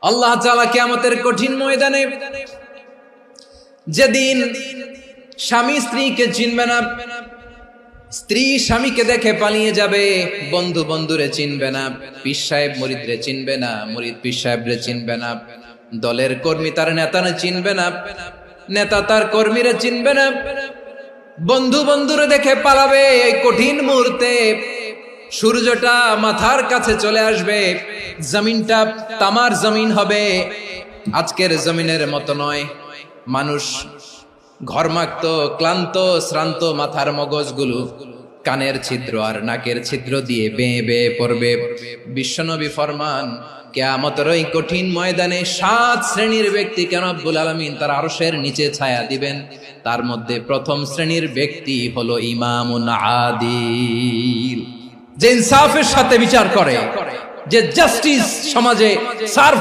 আল্লাহ তাআলা কিয়ামতের কঠিন ময়দানে যেদিন স্বামী স্ত্রীকে চিনবে না, স্ত্রী স্বামীকে দেখে পালিয়ে যাবে, বন্ধু বন্ধুরে চিনবে না, পীর সাহেব মুরিদরে চিনবে না, মুরিদ পীর সাহেবরে চিনবে না, দলের কর্মী তার নেতারে চিনবে না, নেতা তার কর্মীরে চিনবে না, বন্ধু বন্ধুরে দেখে পালাবে। এই কঠিন মুহূর্তে সূর্যটা মাথার কাছে চলে আসবে, জমিনটা তামার জমিন হবে, আজকের জমিনের মতো নয়। মানুষ ঘর্মাক্ত, ক্লান্ত, শ্রান্ত মাথার মগজগুলো কানের ছিদ্র আর নাকের ছিদ্র দিয়ে বেয়ে বেয়ে পড়বে। বিশ্বনবী ফরমান, কিয়ামতের ওই কঠিন ময়দানে 7 শ্রেণীর ব্যক্তিকে রব্বুল আলামিন তার আরশের নিচে ছায়া দিবেন। তার মধ্যে প্রথম শ্রেণীর ব্যক্তি হলো ইমামুন আদিল, যে ইনসাফের সাথে বিচার করে, যে জাস্টিস সমাজে সার্ভ